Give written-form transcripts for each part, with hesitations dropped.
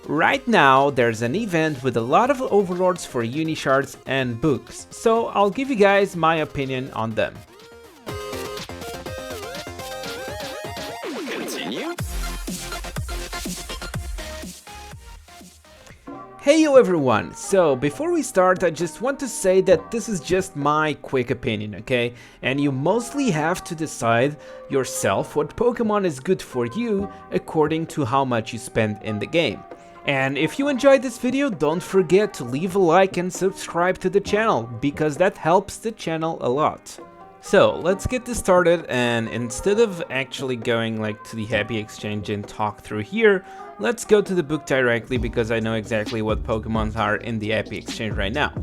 Right now, there's an event with a lot of Overlords for Unishards and books, so I'll give you guys my opinion on them. Continue. Hey yo everyone! So before we start, I just want to say that this is just my quick opinion, okay? And you mostly have to decide yourself what Pokemon is good for you according to how much you spend in the game. And if you enjoyed this video, don't forget to leave a like and subscribe to the channel, because that helps the channel a lot. So let's get this started, and instead of actually going to the Happy Exchange and talk through here, let's go to the book directly, because I know exactly what Pokemons are in the Happy Exchange right now.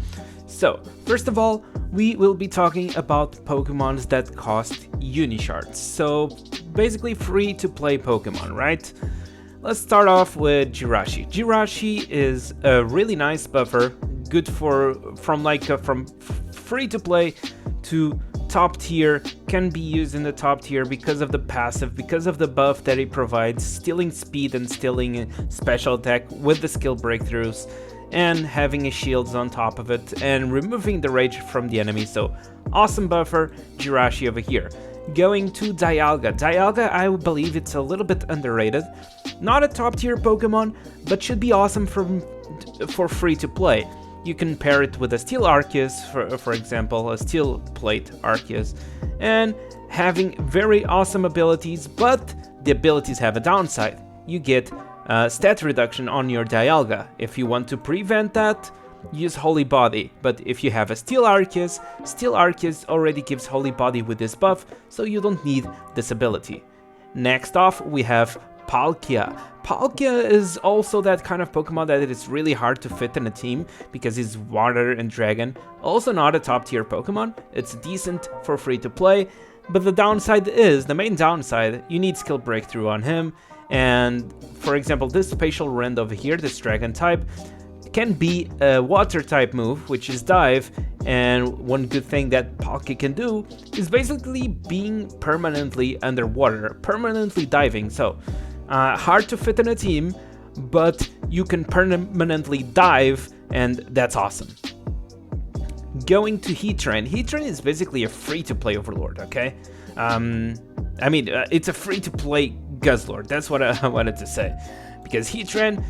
So first of all, we will be talking about Pokemons that cost Unishards, so basically free to play Pokemon, right? Let's start off with Jirachi. Jirachi is a really nice buffer, good from free to play to top tier, can be used in the top tier because of the passive, because of the buff that it provides, stealing speed and stealing special attack with the skill breakthroughs, and having a shields on top of it, and removing the rage from the enemy. So awesome buffer, Jirachi over here. Going to Dialga. Dialga, I believe it's a little bit underrated. Not a top tier Pokemon, but should be awesome for free to play. You can pair it with a Steel Arceus, for example, a Steel Plate Arceus, and having very awesome abilities, but the abilities have a downside. You get stat reduction on your Dialga. If you want to prevent that, use Holy Body, but if you have a Steel Arceus already gives Holy Body with this buff, so you don't need this ability. Next off, we have Palkia. Palkia is also that kind of Pokemon that it is really hard to fit in a team because he's water and dragon. Also not a top tier Pokemon, it's decent for free to play, but the main downside, you need skill breakthrough on him, and for example this Spatial Rend over here, this dragon type, can be a water type move, which is dive, and one good thing that Palkia can do is basically being permanently underwater, permanently diving, so hard to fit in a team, but you can permanently dive, and that's awesome. Going to Heatran. Heatran is basically a free-to-play Overlord, okay? It's a free-to-play Guzzlord, that's what I wanted to say. Because Heatran,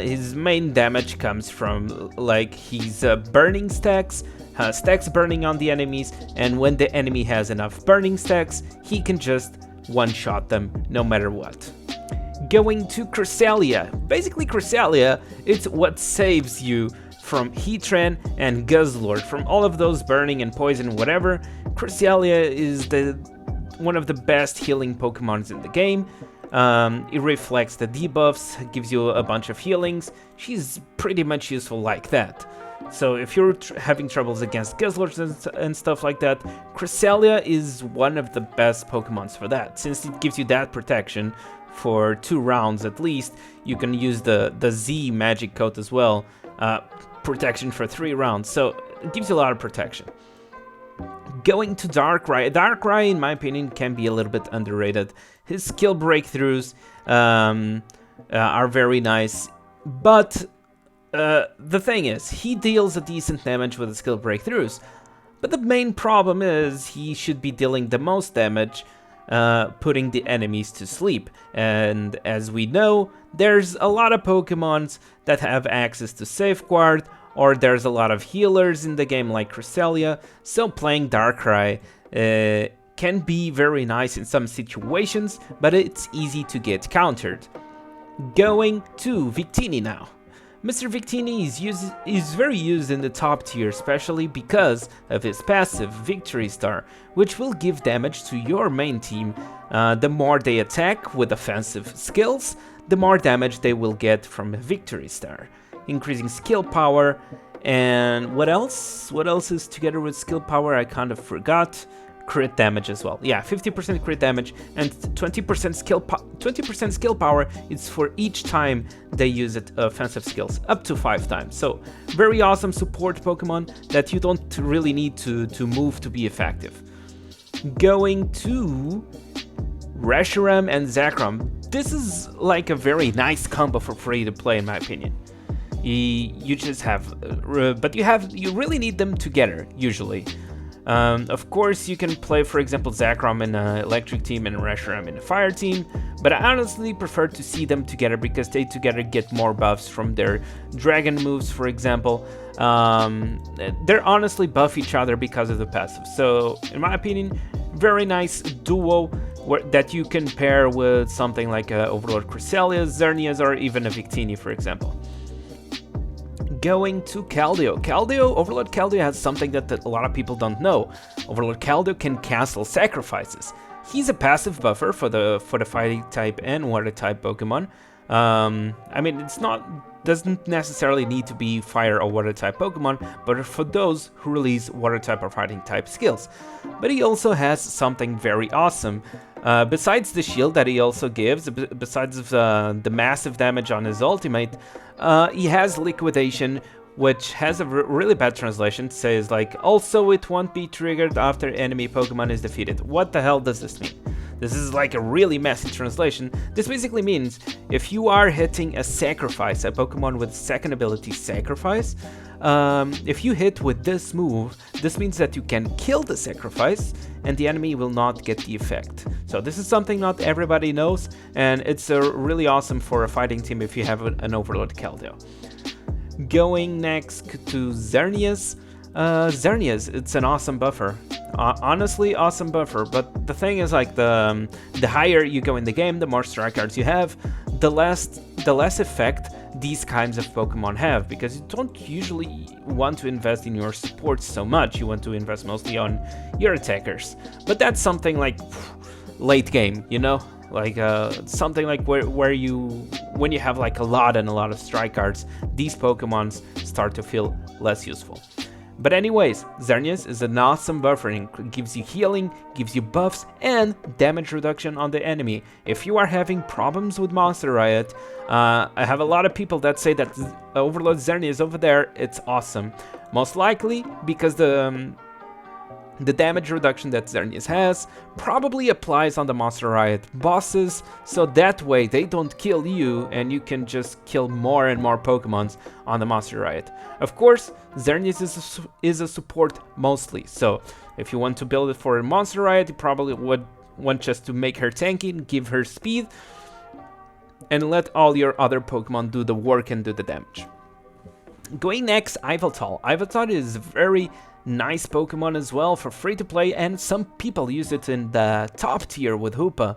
his main damage comes from, he's burning stacks burning on the enemies, and when the enemy has enough burning stacks, he can just one-shot them no matter what. Going to Cresselia. Basically Cresselia, it's what saves you from Heatran and Guzzlord, from all of those burning and poison whatever. Cresselia is one of the best healing Pokemons in the game. It reflects the debuffs, gives you a bunch of healings. She's pretty much useful like that. So if you're having troubles against Guzzlords and stuff like that, Cresselia is one of the best Pokemons for that, since it gives you that protection for 2 rounds at least. You can use the Z magic coat as well, protection for 3 rounds, so it gives you a lot of protection. Going to Darkrai. Darkrai, in my opinion, can be a little bit underrated. His skill breakthroughs are very nice, but the thing is, he deals a decent damage with the skill breakthroughs, but the main problem is he should be dealing the most damage, putting the enemies to sleep. And as we know, there's a lot of Pokemons that have access to Safeguard, or there's a lot of healers in the game like Cresselia, so playing Darkrai can be very nice in some situations, but it's easy to get countered. Going to Victini now. Mr. Victini is very used in the top tier, especially because of his passive Victory Star, which will give damage to your main team. The more they attack with offensive skills, the more damage they will get from a Victory Star. Increasing skill power, and what else? What else is together with skill power? I kind of forgot. Crit damage as well. Yeah, 50% crit damage and 20% skill power. It's for each time they use it, offensive skills, up to 5 times. So very awesome support Pokemon that you don't really need to move to be effective. Going to Reshiram and Zekrom. This is like a very nice combo for free to play, in my opinion. You just have, but you really need them together usually. Of course, you can play, for example, Zekrom in an electric team and Reshiram in a fire team, but I honestly prefer to see them together because they together get more buffs from their dragon moves, for example. They're honestly buff each other because of the passive. So, in my opinion, very nice duo that you can pair with something like Overlord Cresselia, Xerneas, or even a Victini, for example. Going to Keldeo. Overlord Keldeo has something that a lot of people don't know. Overlord Keldeo can cancel sacrifices. He's a passive buffer for the fighting type and water type Pokemon. I mean, doesn't necessarily need to be fire or water type Pokemon, but for those who release water type or fighting type skills. But he also has something very awesome. Besides the shield that he also gives, besides the massive damage on his ultimate, he has liquidation, which has a really bad translation. It says like, also it won't be triggered after enemy Pokemon is defeated. What the hell does this mean? This is like a really messy translation. This basically means if you are hitting a sacrifice, a Pokemon with second ability sacrifice, if you hit with this move, this means that you can kill the sacrifice and the enemy will not get the effect. So this is something not everybody knows, and it's really awesome for a fighting team if you have an Overlord Keldeo. Going next to Xerneas. Xerneas, it's an awesome buffer. Honestly, awesome buffer, but the thing is, like, the higher you go in the game, the more strike cards you have, the less effect these kinds of Pokemon have, because you don't usually want to invest in your supports so much. You want to invest mostly on your attackers, but that's something like late game, you know, like something like when you have like a lot of strike cards, these Pokemons start to feel less useful. But anyways, Xerneas is an awesome buffer and gives you healing, gives you buffs, and damage reduction on the enemy. If you are having problems with Monster Riot, I have a lot of people that say that Overlord Xerneas over there, it's awesome. Most likely because the damage reduction that Xerneas has probably applies on the Monster Riot bosses, so that way they don't kill you and you can just kill more and more Pokemons on the Monster Riot. Of course, Xerneas is a support mostly, so if you want to build it for a Monster Riot, you probably would want just to make her tanky and give her speed, and let all your other Pokemon do the work and do the damage. Going next, Yveltal. Yveltal is very nice Pokemon as well for free to play, and some people use it in the top tier with Hoopa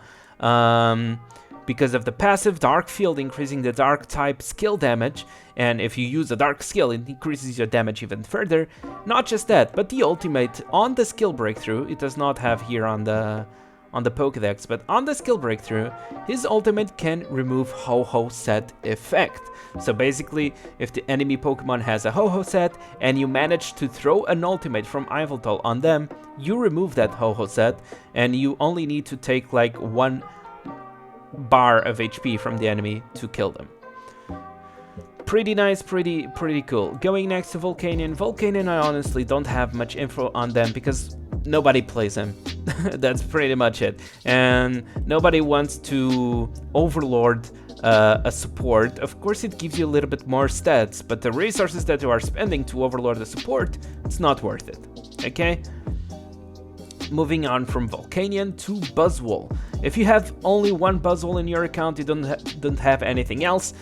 because of the passive Dark Field, increasing the dark type skill damage, and if you use a dark skill it increases your damage even further. Not just that, but the ultimate on the skill breakthrough, it does not have here on the Pokedex, but on the skill breakthrough, his ultimate can remove Ho-Ho set effect. So basically, if the enemy Pokemon has a Ho-Ho set and you manage to throw an ultimate from Yveltal on them, you remove that Ho-Ho set and you only need to take like 1 bar of HP from the enemy to kill them. Pretty nice, pretty cool. Going next to Volcanion. Volcanion, I honestly don't have much info on them because nobody plays them. That's pretty much it. And nobody wants to Overlord a support. Of course, it gives you a little bit more stats, but the resources that you are spending to Overlord the support, it's not worth it. Okay? Moving on from Volcanion to Buzzwole. If you have only one Buzzwole in your account, you don't have anything else,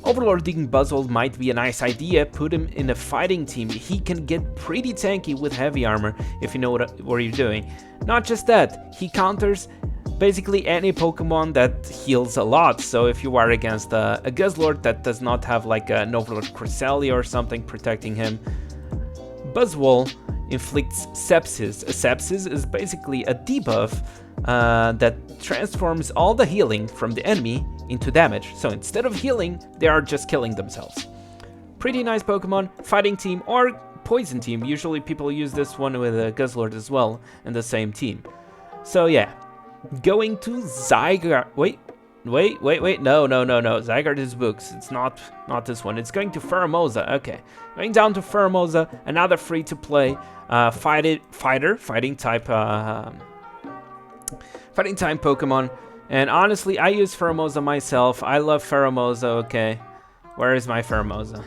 Overlording Buzzwole might be a nice idea. Put him in a fighting team. He can get pretty tanky with heavy armor if you know what you're doing. Not just that, he counters basically any Pokemon that heals a lot. So if you are against a Guzzlord that does not have like an Overlord Cresselia or something protecting him, Buzzwole inflicts sepsis. A sepsis is basically a debuff that transforms all the healing from the enemy into damage. So instead of healing, they are just killing themselves. Pretty nice Pokemon, fighting team or poison team. Usually people use this one with a Guzzlord as well in the same team. So yeah, going to Zygarde. Wait, no. Zygarde is books. It's not this one. It's going to Pheromosa. Okay, going down to Pheromosa, another free to play fighting type Pokemon. And honestly, I use Pheromosa myself. I love Pheromosa, okay. Where is my Pheromosa?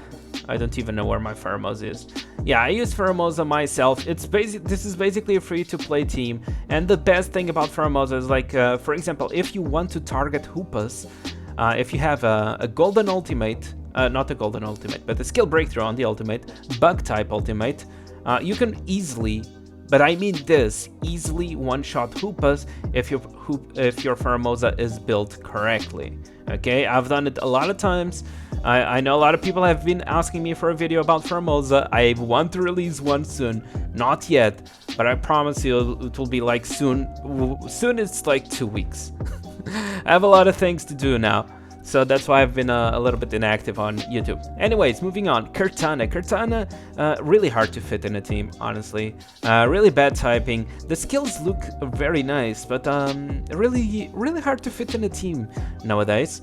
I don't even know where my Pheromosa is. Yeah, I use Pheromosa myself. This is basically a free-to-play team. And the best thing about Pheromosa is like, for example, if you want to target Hoopas, if you have a golden ultimate, not a golden ultimate, but a skill breakthrough on the ultimate, bug type ultimate, you can easily, but I mean this, easily one-shot Hoopas if your Pheromosa is built correctly. Okay, I've done it a lot of times. I know a lot of people have been asking me for a video about Pheromosa. I want to release one soon. Not yet, but I promise you it will be like soon. Soon it's like 2 weeks. I have a lot of things to do now. So that's why I've been a little bit inactive on YouTube. Anyways, moving on. Cortana. Cortana, really hard to fit in a team, honestly. Really bad typing. The skills look very nice, but really hard to fit in a team nowadays.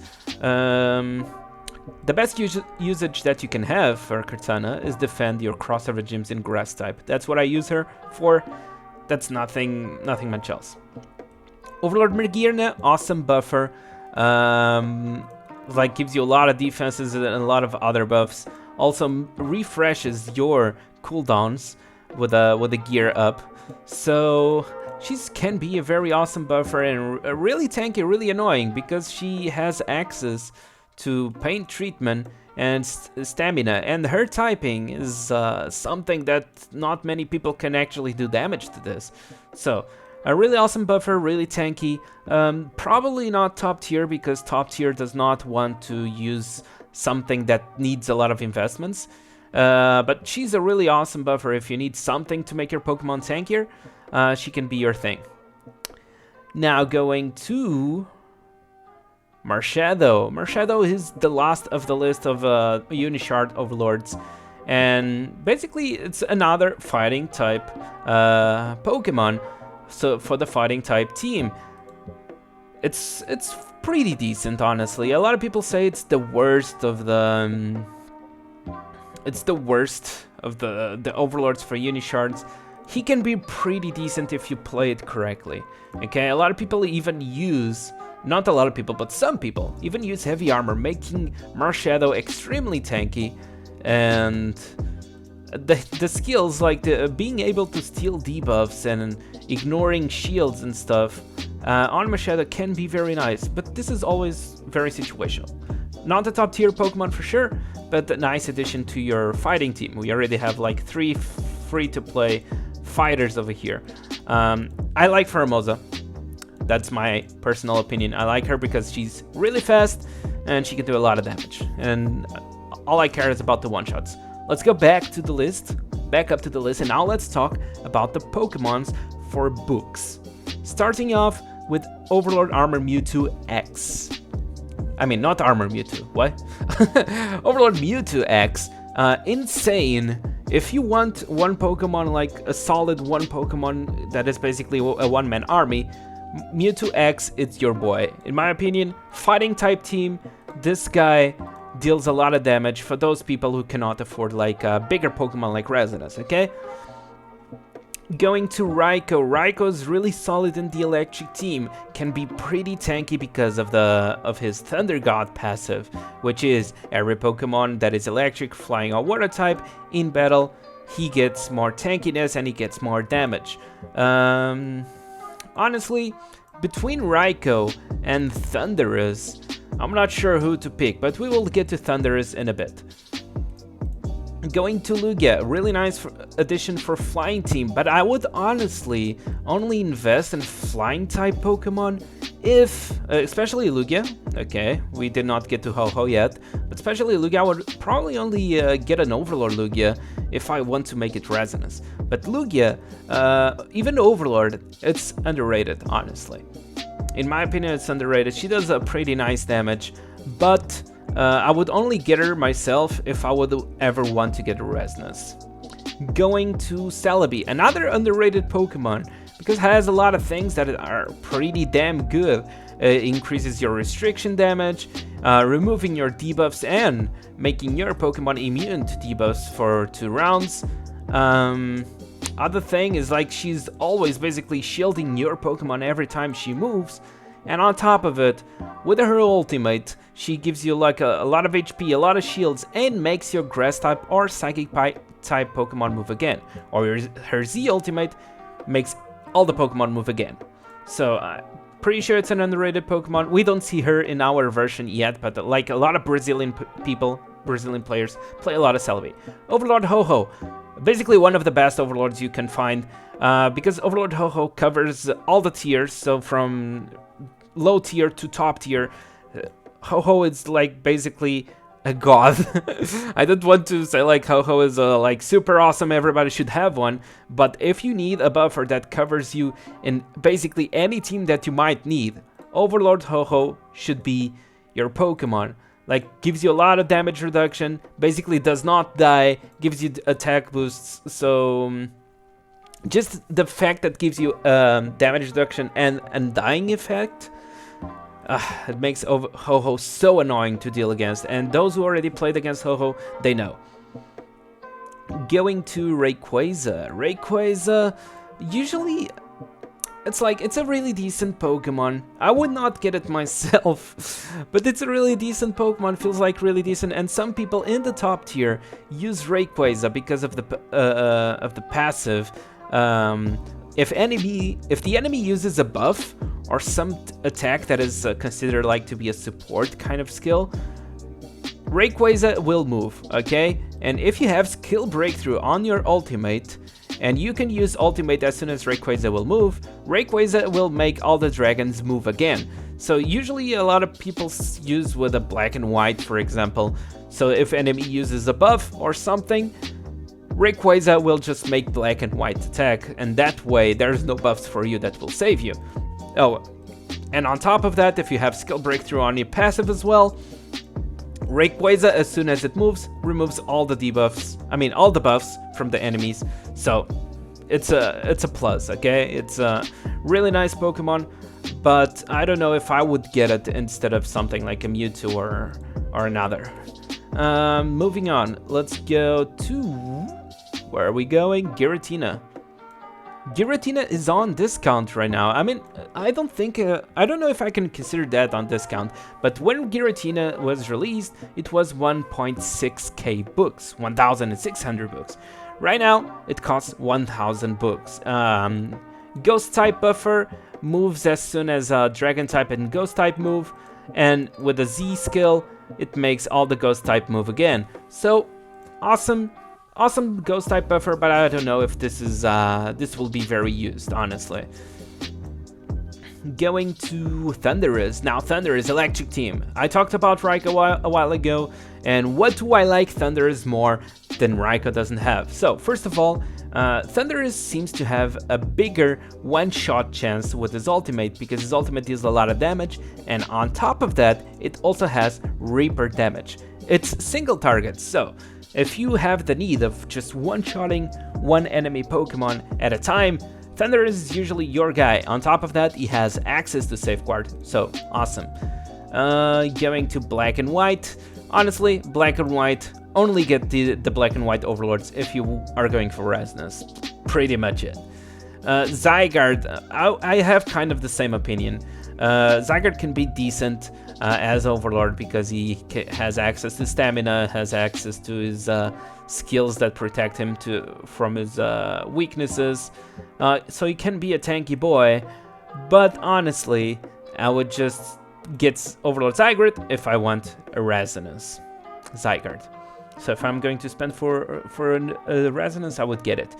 The best usage that you can have for Cortana is defend your crossover gyms in grass type. That's what I use her for. That's nothing much else. Overlord Mirgirna, awesome buffer. Like gives you a lot of defenses and a lot of other buffs. Also refreshes your cooldowns with a gear up. So she can be a very awesome buffer and really tanky, really annoying because she has access to pain treatment and stamina, and her typing is something that not many people can actually do damage to this. So a really awesome buffer, really tanky. Probably not top tier because top tier does not want to use something that needs a lot of investments. But she's a really awesome buffer if you need something to make your Pokemon tankier. She can be your thing. Now going to Marshadow. Marshadow is the last of the list of Unishard Overlords. And basically it's another fighting type Pokemon. So for the fighting type team, it's pretty decent, honestly. A lot of people say it's the worst of the the Overlords for Unishards. He can be pretty decent if you play it correctly. Okay, a lot of people even use, not a lot of people, but some people even use heavy armor, making Marshadow extremely tanky. And the skills, like being able to steal debuffs and ignoring shields and stuff on Marshadow can be very nice, but this is always very situational. Not a top tier Pokemon for sure, but a nice addition to your fighting team. We already have like 3 free-to-play fighters over here. I like Pheromosa. That's my personal opinion. I like her because she's really fast and she can do a lot of damage. And all I care is about the one-shots. Let's go back up to the list, and now let's talk about the Pokemons for books. Starting off with Overlord Armor Mewtwo X. I mean, not Armor Mewtwo, what? Overlord Mewtwo X, insane. If you want one Pokemon, like a solid one Pokemon that is basically a one-man army, Mewtwo X, it's your boy. In my opinion, fighting type team, this guy deals a lot of damage for those people who cannot afford like bigger Pokemon like Resonance, okay? Going to Raikou. Raikou is really solid in the electric team, can be pretty tanky because of his Thunder God passive, which is every Pokemon that is electric, flying or water type in battle, he gets more tankiness and he gets more damage. Honestly, between Raikou and Thundurus, I'm not sure who to pick, but we will get to Thundurus in a bit. Going to Lugia, really nice addition for flying team, but I would honestly only invest in flying type Pokemon if, especially Lugia, okay, we did not get to Ho-Oh yet, but especially Lugia, I would probably only get an Overlord Lugia if I want to make it Resonance. But Lugia, even Overlord, it's underrated, honestly. In my opinion, it's underrated. She does a pretty nice damage, but I would only get her myself if I would ever want to get a Resonance. Going to Celebi, another underrated Pokemon, because it has a lot of things that are pretty damn good. Increases your restriction damage, removing your debuffs and making your Pokemon immune to debuffs for 2 rounds. Other thing is like she's always basically shielding your Pokemon every time she moves, And on top of it, with her ultimate, she gives you like a lot of HP, a lot of shields, and makes your grass type or psychic type Pokemon move again. Or her Z ultimate makes all the Pokemon move again. So pretty sure it's an underrated Pokemon. We don't see her in our version yet, but like a lot of Brazilian players play a lot of Celebi. Overlord Ho-Ho, basically one of the best Overlords you can find, because Overlord Ho-Ho covers all the tiers, so from low tier to top tier. Ho-Ho is like basically a god. I don't want to say like Ho-Ho is like super awesome, everybody should have one, but if you need a buffer that covers you in basically any team that you might need, Overlord Ho-Ho should be your Pokemon. Like, gives you a lot of damage reduction, basically does not die, gives you attack boosts, so just the fact that gives you damage reduction and undying effect, it makes Ho-Ho so annoying to deal against, and those who already played against Ho-Ho, they know. Going to Rayquaza. Rayquaza, usually, it's a really decent Pokemon. I would not get it myself, but it's a really decent Pokemon, feels like really decent, and some people in the top tier use Rayquaza because of the passive. If the enemy uses a buff or some attack that is considered like to be a support kind of skill, Rayquaza will move, okay? And if you have skill breakthrough on your ultimate, and you can use ultimate as soon as Rayquaza will move, Rayquaza will make all the dragons move again. So usually a lot of people use with a black and white, for example. So if enemy uses a buff or something, Rayquaza will just make black and white attack, and that way there's no buffs for you that will save you. Oh, and on top of that, if you have skill breakthrough on your passive as well, Rayquaza, as soon as it moves, removes all the debuffs, all the buffs from the enemies. So it's a plus, okay? It's a really nice Pokemon, but I don't know if I would get it instead of something like a Mewtwo or another. Moving on, let's go to, where are we going? Giratina. Giratina is on discount right now. I don't know if I can consider that on discount, but when Giratina was released, it was 1.6k books, 1,600 books. Right now, it costs 1,000 books. Ghost type buffer moves as soon as Dragon type and Ghost type move, and with a Z skill, it makes all the Ghost type move again. So, awesome Ghost type buffer, but I don't know if this will be very used, honestly. Going to Thundurus. Now Thundurus Electric Team. I talked about Raikou a while ago, and what do I like Thundurus more than Raikou doesn't have? So first of all, Thundurus seems to have a bigger one-shot chance with his ultimate, because his ultimate deals a lot of damage, and on top of that, it also has Reaper damage. It's single target, so if you have the need of just one-shotting one enemy Pokemon at a time, Thundurus is usually your guy. On top of that, he has access to Safeguard, so awesome. Going to Black and White. Honestly, Black and White, only get the Black and White Overlords if you are going for Resonance. Pretty much it. Zygarde, I have kind of the same opinion. Zygarde can be decent as Overlord because he has access to stamina, has access to his skills that protect him from his weaknesses, so he can be a tanky boy, but honestly, I would just get Overlord Zygarde if I want a Resonance Zygarde. So if I'm going to spend for a Resonance, I would get it.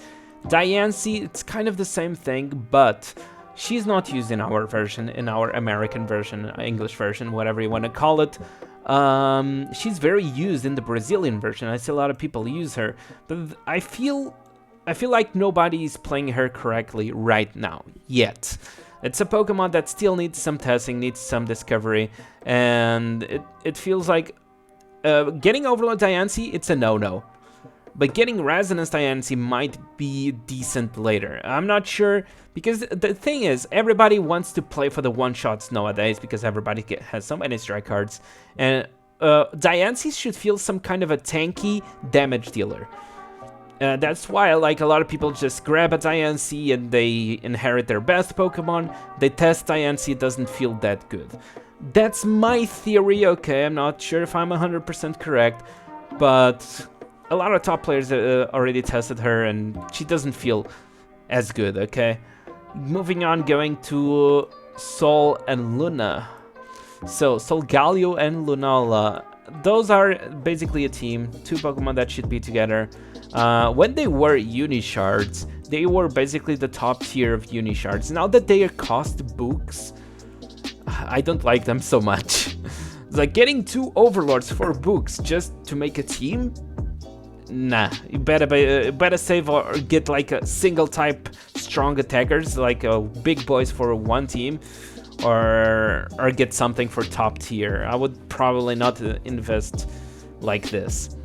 Diancie, it's kind of the same thing, but she's not used in our version, in our American version, English version, whatever you want to call it. She's very used in the Brazilian version. I see a lot of people use her, but I feel like nobody's playing her correctly right now, yet. It's a Pokemon that still needs some testing, needs some discovery, and it feels like getting Overlord Diancie, it's a no-no. But getting Resonance Diancie might be decent later. I'm not sure, because the thing is, everybody wants to play for the one-shots nowadays, because everybody has so many strike cards. And Diancie should feel some kind of a tanky damage dealer. That's why like a lot of people just grab a Diancie and they inherit their best Pokemon. They test Diancie, it doesn't feel that good. That's my theory, okay? I'm not sure if I'm 100% correct, but a lot of top players already tested her and she doesn't feel as good, okay? Moving on, going to Sol and Luna. So, Solgaleo and Lunala, those are basically a team, two Pokemon that should be together. When they were Unishards, they were basically the top tier of Unishards. Now that they cost books, I don't like them so much. It's like getting two Overlords for books just to make a team? Nah, you better save or get like a single type strong attackers, like big boys for one team, or get something for top tier. I would probably not invest like this.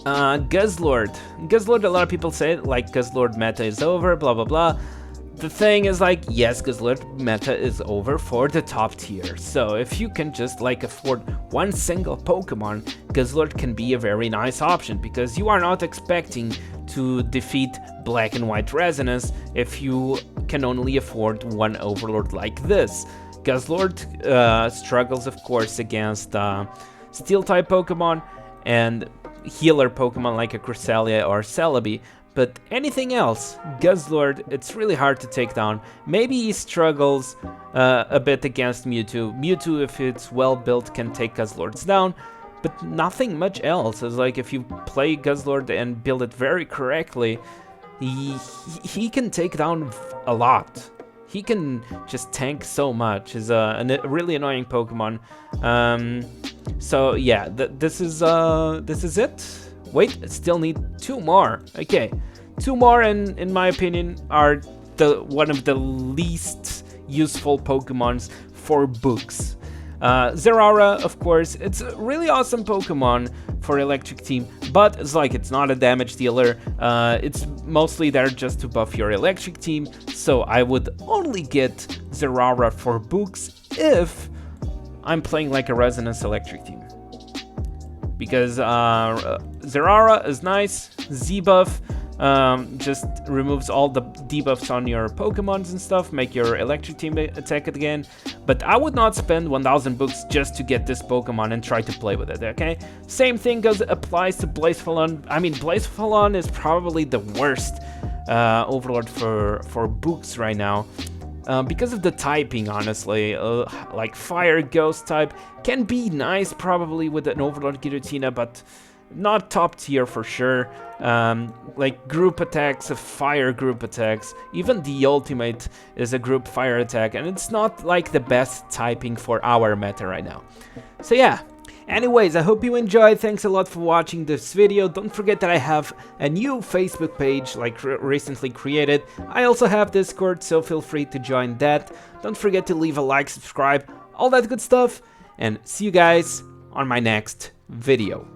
Guzzlord, a lot of people say like Guzzlord meta is over, blah blah blah. The thing is like, yes, Guzzlord meta is over for the top tier. So if you can just like afford one single Pokemon, Guzzlord can be a very nice option because you are not expecting to defeat Black and White Resonance if you can only afford one Overlord like this. Guzzlord struggles, of course, against Steel-type Pokemon and healer Pokemon like a Cresselia or Celebi, but anything else, Guzzlord, it's really hard to take down. Maybe he struggles a bit against Mewtwo. Mewtwo, if it's well built, can take Guzzlords down, but nothing much else. It's like if you play Guzzlord and build it very correctly, he can take down a lot. He can just tank so much. He's a really annoying Pokemon. So yeah, this is it. Wait, I still need two more. Okay, two more, and in my opinion, are one of the least useful Pokemons for books. Zeraora, of course, it's a really awesome Pokemon for Electric Team, but it's like it's not a damage dealer. It's mostly there just to buff your Electric Team, so I would only get Zeraora for books if I'm playing like a Resonance Electric Team. Because Zeraora is nice, Z-buff just removes all the debuffs on your Pokemons and stuff, make your Electric Team attack it again. But I would not spend 1000 books just to get this Pokemon and try to play with it, okay? Same thing applies to Blacephalon. I mean, Blacephalon is probably the worst Overlord for books right now. Because of the typing, honestly, like Fire Ghost type can be nice probably with an Overlord Giratina, but not top tier for sure. Like group attacks, fire group attacks, even the ultimate is a group fire attack, and it's not like the best typing for our meta right now. So yeah. Anyways, I hope you enjoyed. Thanks a lot for watching this video. Don't forget that I have a new Facebook page, like recently created. I also have Discord, so feel free to join that. Don't forget to leave a like, subscribe, all that good stuff, and see you guys on my next video.